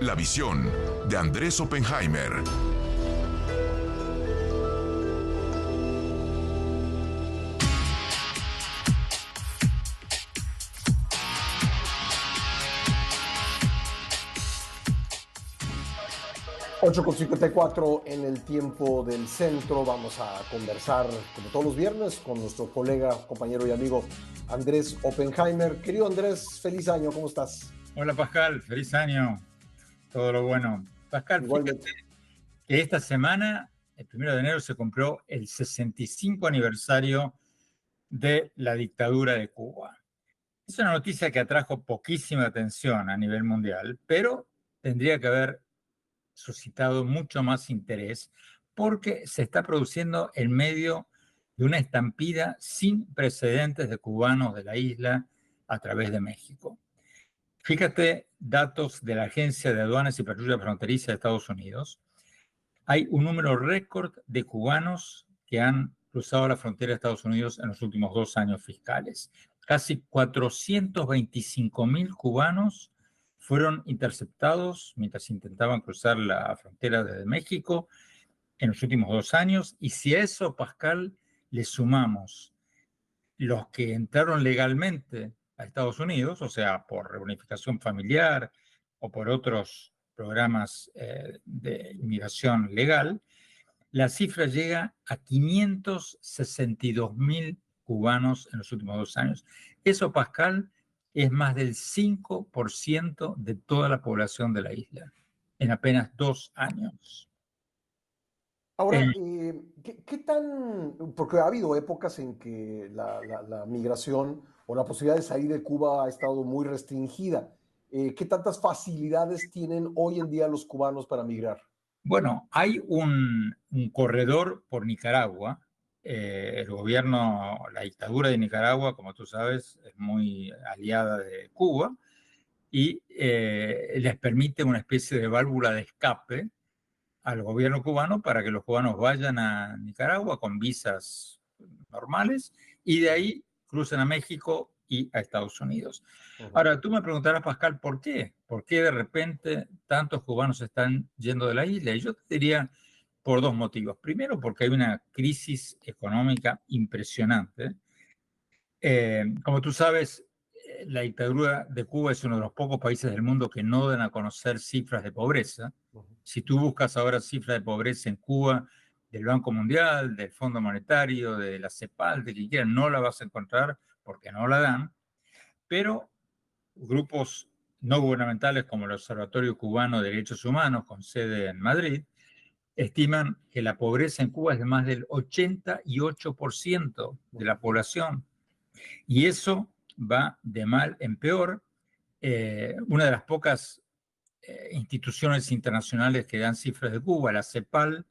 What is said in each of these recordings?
La visión de Andrés Oppenheimer. Ocho con 54 en el tiempo del centro. Vamos a conversar, como todos los viernes, con nuestro colega, compañero y amigo Andrés Oppenheimer. Querido Andrés, feliz año, ¿cómo estás? Hola Pascal, feliz año, todo lo bueno. Pascal, fíjate Igualmente. que esta semana, el 1 de enero, se cumplió el 65 aniversario de la dictadura de Cuba. Es una noticia que atrajo poquísima atención a nivel mundial, pero tendría que haber suscitado mucho más interés porque se está produciendo en medio de una estampida sin precedentes de cubanos de la isla a través de México. Fíjate datos de la Agencia de Aduanas y Patrulla Fronteriza de Estados Unidos. Hay un número récord de cubanos que han cruzado la frontera de Estados Unidos en los últimos 2 años fiscales. Casi 425.000 cubanos fueron interceptados mientras intentaban cruzar la frontera desde México en los últimos 2 años. Y si a eso, Pascal, le sumamos los que entraron legalmente a Estados Unidos, o sea, por reunificación familiar o por otros programas de inmigración legal, la cifra llega a 562.000 cubanos en los últimos 2 años. Eso, Pascal, es más del 5% de toda la población de la isla en apenas 2 años. Ahora, ¿qué tan...? Porque ha habido épocas en que la migración o la posibilidad de salir de Cuba ha estado muy restringida. ¿Qué tantas facilidades tienen hoy en día los cubanos para migrar? Bueno, hay un corredor por Nicaragua. El gobierno, la dictadura de Nicaragua, como tú sabes, es muy aliada de Cuba y les permite una especie de válvula de escape al gobierno cubano para que los cubanos vayan a Nicaragua con visas normales y de ahí crucen a México y a Estados Unidos. Ahora, tú me preguntarás, Pascal, ¿por qué? ¿Por qué de repente tantos cubanos están yendo de la isla? Y yo te diría por 2 motivos. Primero, porque hay una crisis económica impresionante. Como tú sabes, la dictadura de Cuba es uno de los pocos países del mundo que no dan a conocer cifras de pobreza. Si tú buscas ahora cifras de pobreza en Cuba, del Banco Mundial, del Fondo Monetario, de la CEPAL, de quien quiera, no la vas a encontrar porque no la dan. Pero grupos no gubernamentales como el Observatorio Cubano de Derechos Humanos, con sede en Madrid, estiman que la pobreza en Cuba es de más del 88% de la población. Y eso va de mal en peor. Una de las pocas instituciones internacionales que dan cifras de Cuba, la CEPAL,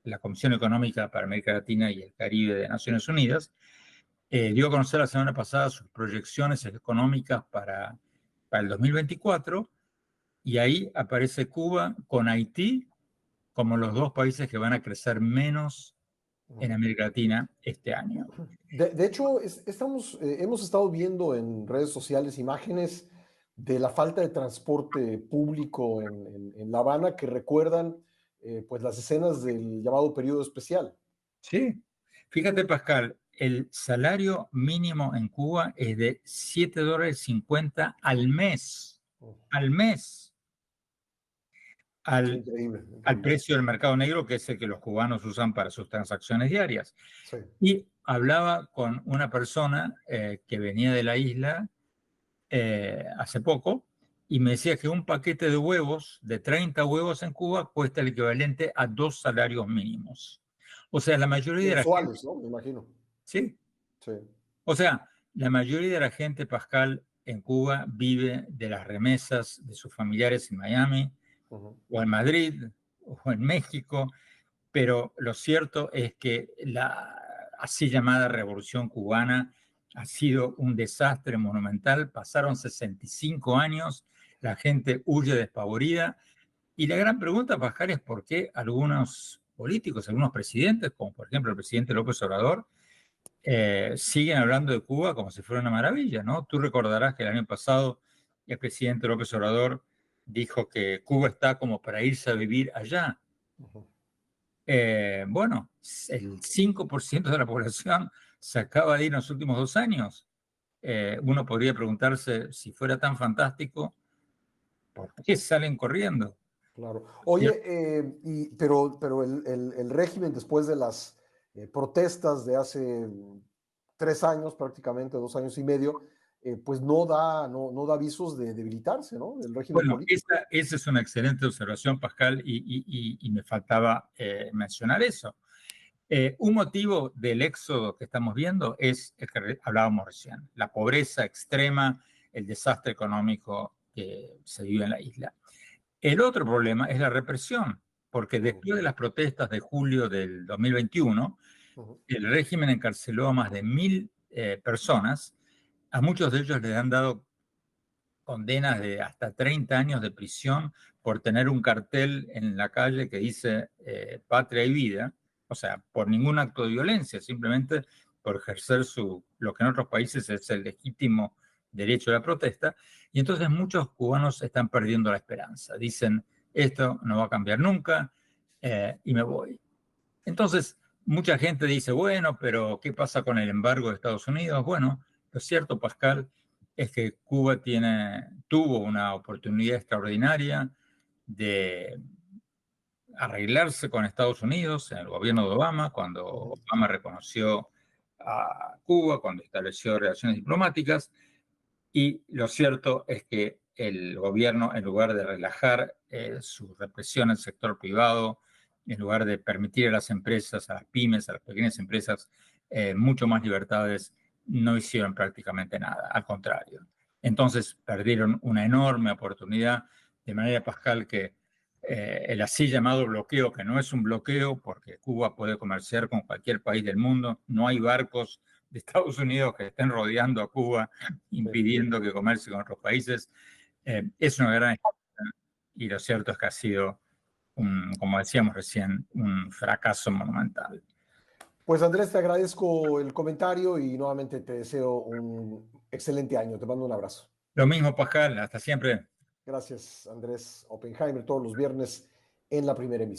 la Comisión Económica para América Latina y el Caribe de Naciones Unidas, dio a conocer la semana pasada sus proyecciones económicas para el 2024 y ahí aparece Cuba con Haití como los 2 países que van a crecer menos en América Latina este año. De hecho, hemos estado viendo en redes sociales imágenes de la falta de transporte público en La Habana que recuerdan pues las escenas del llamado periodo especial. Sí, fíjate Pascal, el salario mínimo en Cuba es de $7.50 al mes, al, Increíble, al increíble. precio del mercado negro, que es el que los cubanos usan para sus transacciones diarias. Sí. Y hablaba con una persona que venía de la isla hace poco y me decía que un paquete de huevos, de 30 huevos en Cuba, cuesta el equivalente a 2 salarios mínimos. O sea, la mayoría de la gente, Mensuales, ¿no? Me imagino. sí, Sí. o sea, la mayoría de la gente, Pascal, en Cuba vive de las remesas de sus familiares en Miami o en Madrid o en México, pero lo cierto es que la así llamada Revolución Cubana ha sido un desastre monumental. Pasaron 65 años, la gente huye despavorida y la gran pregunta, Pascal, es por qué algunos políticos, algunos presidentes, como por ejemplo el presidente López Obrador, siguen hablando de Cuba como si fuera una maravilla, ¿no? Tú recordarás que el año pasado el presidente López Obrador dijo que Cuba está como para irse a vivir allá. Ujú. Bueno, el 5% de la población se acaba de ir en los últimos 2 años. Uno podría preguntarse, si fuera tan fantástico, ¿por qué salen corriendo? Claro. Y Oye, pero el régimen después de las protestas de hace 3 años, prácticamente 2 años y medio, pues no da avisos de debilitarse, ¿no? El régimen bueno, político. esa es una excelente observación, Pascal, y me faltaba mencionar eso. Un motivo del éxodo que estamos viendo es el que hablábamos recién, la pobreza extrema, el desastre económico que se vive en la isla. El otro problema es la represión, porque Ujú, después de las protestas de julio del 2021, ujú, el régimen encarceló a más de 1.000 personas. A muchos de ellos les han dado condenas de hasta 30 años de prisión por tener un cartel en la calle que dice patria y vida, o sea, por ningún acto de violencia, simplemente por ejercer lo que en otros países es el legítimo derecho de la protesta. Y entonces muchos cubanos están perdiendo la esperanza. Dicen, esto no va a cambiar nunca y me voy. Entonces, mucha gente dice, bueno, pero ¿qué pasa con el embargo de Estados Unidos? Bueno, lo cierto, Pascal, es que Cuba tuvo una oportunidad extraordinaria de arreglarse con Estados Unidos en el gobierno de Obama, cuando ujú. Obama reconoció a Cuba, cuando estableció relaciones diplomáticas, y lo cierto es que el gobierno, en lugar de relajar su represión al sector privado, en lugar de permitir a las empresas, a las pymes, a las pequeñas empresas, mucho más libertades, no hicieron prácticamente nada, al contrario. Entonces perdieron una enorme oportunidad, de manera, Pascal, que el así llamado bloqueo, que no es un bloqueo porque Cuba puede comerciar con cualquier país del mundo, no hay barcos de Estados Unidos que estén rodeando a Cuba, Sí. impidiendo que comercie con otros países, es una gran y lo cierto es que ha sido, como decíamos recién, un fracaso monumental. Pues Andrés, te agradezco el comentario y nuevamente te deseo un excelente año. Te mando un abrazo. Lo mismo, Pascal, hasta siempre. Gracias, Andrés Oppenheimer, todos los viernes en la primera emisión.